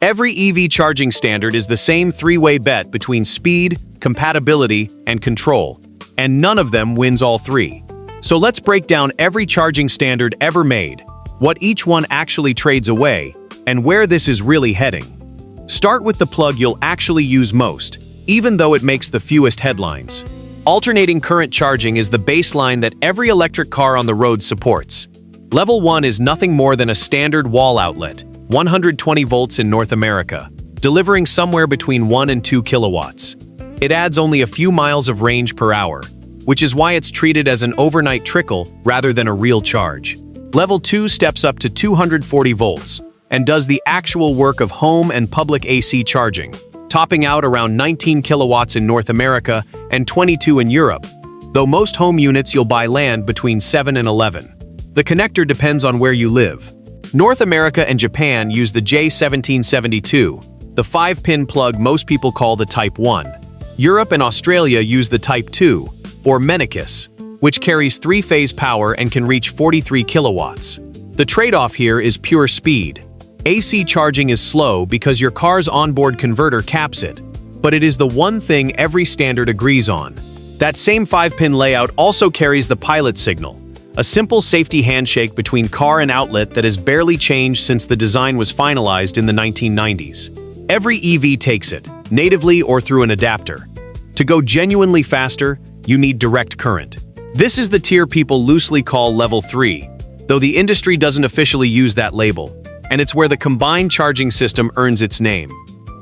Every EV charging standard is the same three-way bet between speed, compatibility, and control, and none of them wins all three. So let's break down every charging standard ever made, what each one actually trades away, and where this is really heading. Start with the plug you'll actually use most, even though it makes the fewest headlines. Alternating current charging is the baseline that every electric car on the road supports. Level 1 is nothing more than a standard wall outlet, 120 volts in North America, delivering somewhere between 1 and 2 kilowatts. It adds only a few miles of range per hour, which is why it's treated as an overnight trickle rather than a real charge. Level 2 steps up to 240 volts and does the actual work of home and public AC charging, topping out around 19 kilowatts in North America and 22 in Europe, though most home units you'll buy land between 7 and 11. The connector depends on where you live. North America and Japan use the J1772, the 5-pin plug most people call the Type 1. Europe and Australia use the Type 2, or Menicus, which carries 3-phase power and can reach 43 kilowatts. The trade-off here is pure speed. AC charging is slow because your car's onboard converter caps it, but it is the one thing every standard agrees on. That same 5-pin layout also carries the pilot signal, a simple safety handshake between car and outlet that has barely changed since the design was finalized in the 1990s. Every EV takes it, natively or through an adapter. To go genuinely faster, you need direct current. This is the tier people loosely call Level 3, though the industry doesn't officially use that label, and it's where the combined charging system earns its name.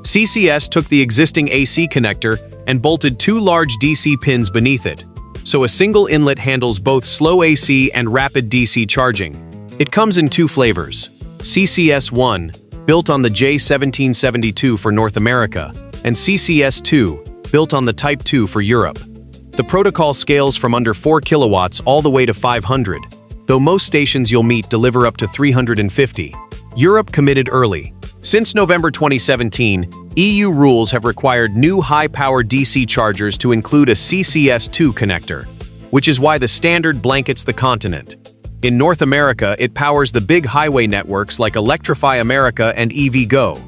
CCS took the existing AC connector and bolted 2 large DC pins beneath it, so a single inlet handles both slow AC and rapid DC charging. It comes in 2 flavors: CCS1, built on the J1772 for North America, and CCS2, built on the Type 2 for Europe. The protocol scales from under 4 kilowatts all the way to 500, though most stations you'll meet deliver up to 350. Europe committed early. Since November 2017, EU rules have required new high-power DC chargers to include a CCS2 connector, which is why the standard blankets the continent. In North America, it powers the big highway networks like Electrify America and EVgo.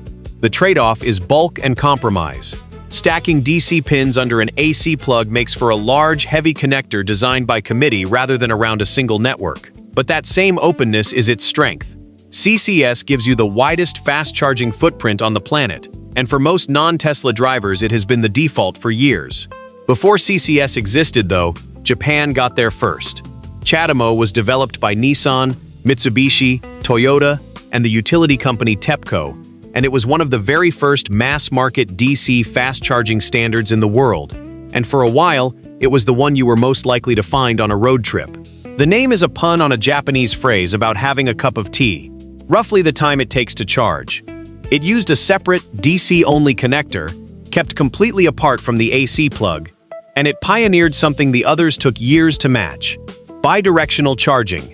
The trade-off is bulk and compromise. Stacking DC pins under an AC plug makes for a large, heavy connector designed by committee rather than around a single network. But that same openness is its strength. CCS gives you the widest fast-charging footprint on the planet, and for most non-Tesla drivers it has been the default for years. Before CCS existed, though, Japan got there first. CHAdeMO was developed by Nissan, Mitsubishi, Toyota, and the utility company TEPCO, and it was one of the very first mass-market DC fast-charging standards in the world, and for a while, it was the one you were most likely to find on a road trip. The name is a pun on a Japanese phrase about having a cup of tea, roughly the time it takes to charge. It used a separate, DC-only connector, kept completely apart from the AC plug, and it pioneered something the others took years to match: bidirectional charging,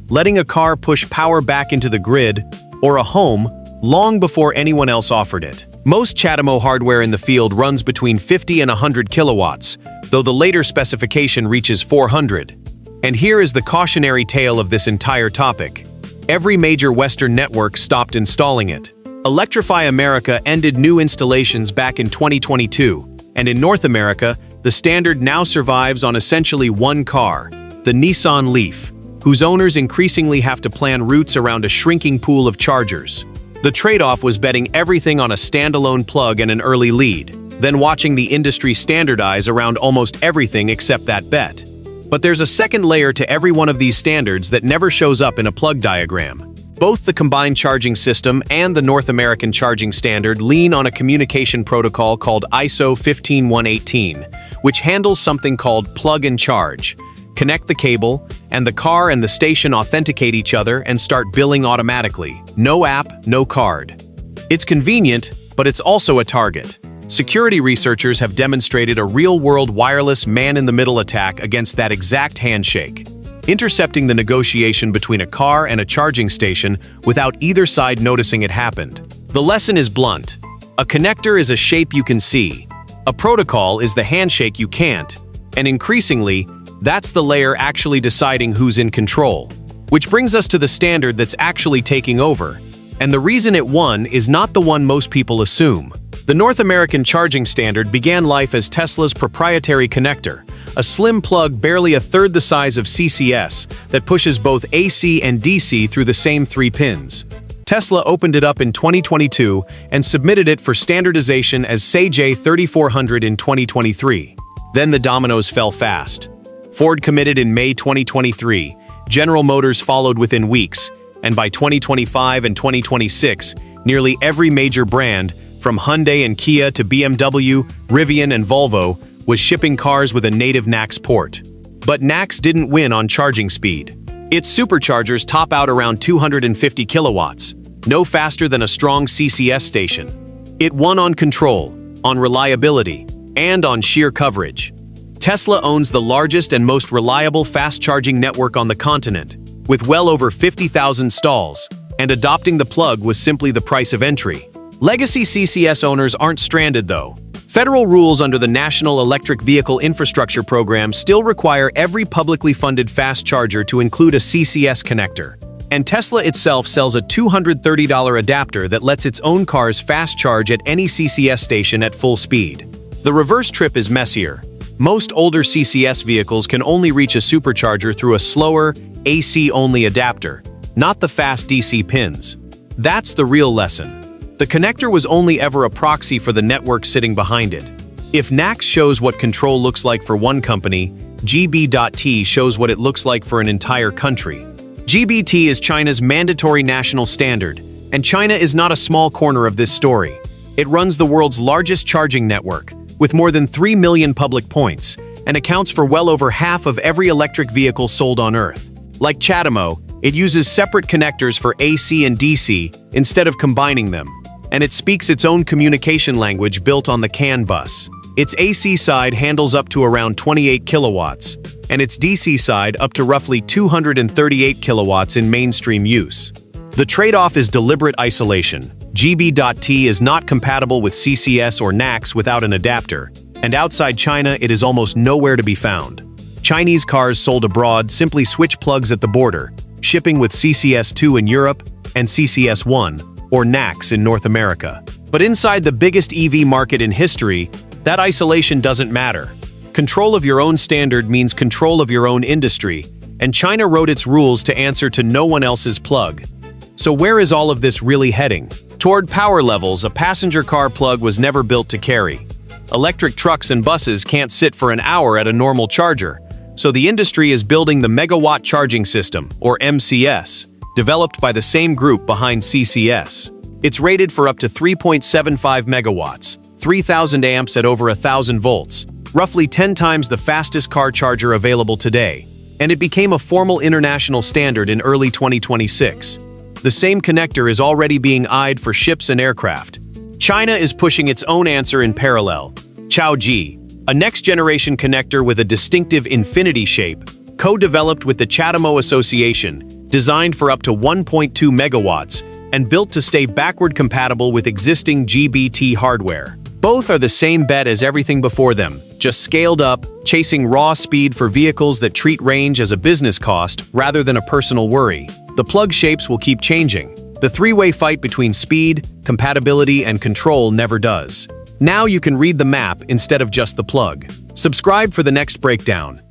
letting a car push power back into the grid, or a home, long before anyone else offered it. Most CHAdeMO hardware in the field runs between 50 and 100 kilowatts, though the later specification reaches 400. And here is the cautionary tale of this entire topic. Every major Western network stopped installing it. Electrify America ended new installations back in 2022, and in North America, the standard now survives on essentially one car, the Nissan Leaf, whose owners increasingly have to plan routes around a shrinking pool of chargers. The trade-off was betting everything on a standalone plug and an early lead, then watching the industry standardize around almost everything except that bet. But there's a second layer to every one of these standards that never shows up in a plug diagram. Both the combined charging system and the North American charging standard lean on a communication protocol called ISO 15118, which handles something called plug and charge. Connect the cable, and the car and the station authenticate each other and start billing automatically. No app, no card. It's convenient, but it's also a target. Security researchers have demonstrated a real-world wireless man-in-the-middle attack against that exact handshake, intercepting the negotiation between a car and a charging station without either side noticing it happened. The lesson is blunt. A connector is a shape you can see. A protocol is the handshake you can't. And increasingly, that's the layer actually deciding who's in control. Which brings us to the standard that's actually taking over: And the reason it won is not the one most people assume. The North American charging standard began life as Tesla's proprietary connector, a slim plug barely a third the size of CCS that pushes both AC and DC through the same 3 pins. Tesla opened it up in 2022 and submitted it for standardization as SAJ 3400 in 2023. Then the dominoes fell fast. Ford committed in May 2023, General Motors followed within weeks, and by 2025 and 2026, nearly every major brand, from Hyundai and Kia to BMW, Rivian and Volvo, was shipping cars with a native NACS port. But NACS didn't win on charging speed. Its superchargers top out around 250 kilowatts, no faster than a strong CCS station. It won on control, on reliability, and on sheer coverage. Tesla owns the largest and most reliable fast-charging network on the continent, with well over 50,000 stalls, and adopting the plug was simply the price of entry. Legacy CCS owners aren't stranded, though. Federal rules under the National Electric Vehicle Infrastructure Program still require every publicly funded fast charger to include a CCS connector. And Tesla itself sells a $230 adapter that lets its own cars fast charge at any CCS station at full speed. The reverse trip is messier. Most older CCS vehicles can only reach a supercharger through a slower, AC-only adapter, not the fast DC pins. That's the real lesson. The connector was only ever a proxy for the network sitting behind it. If NACS shows what control looks like for one company, GB.T shows what it looks like for an entire country. GBT is China's mandatory national standard, and China is not a small corner of this story. It runs the world's largest charging network, with more than 3 million public points, and accounts for well over half of every electric vehicle sold on Earth. Like CHAdeMO, it uses separate connectors for AC and DC instead of combining them, and it speaks its own communication language built on the CAN bus. Its AC side handles up to around 28 kilowatts, and its DC side up to roughly 238 kilowatts in mainstream use. The trade-off is deliberate isolation. GB.T is not compatible with CCS or NACS without an adapter, and outside China it is almost nowhere to be found. Chinese cars sold abroad simply switch plugs at the border, shipping with CCS2 in Europe and CCS1, or NACS in North America. But inside the biggest EV market in history, that isolation doesn't matter. Control of your own standard means control of your own industry, and China wrote its rules to answer to no one else's plug. So where is all of this really heading? Toward power levels a passenger car plug was never built to carry. Electric trucks and buses can't sit for an hour at a normal charger, so the industry is building the Megawatt Charging System, or MCS, developed by the same group behind CCS. It's rated for up to 3.75 megawatts, 3,000 amps at over 1,000 volts, roughly 10 times the fastest car charger available today, and it became a formal international standard in early 2026. The same connector is already being eyed for ships and aircraft. China is pushing its own answer in parallel, CHAoG, a next-generation connector with a distinctive infinity shape, co-developed with the CHAdeMO Association, designed for up to 1.2 megawatts, and built to stay backward compatible with existing GBT hardware. Both are the same bet as everything before them, just scaled up, chasing raw speed for vehicles that treat range as a business cost rather than a personal worry. The plug shapes will keep changing. The three-way fight between speed, compatibility, and control never does. Now you can read the map instead of just the plug. Subscribe for the next breakdown.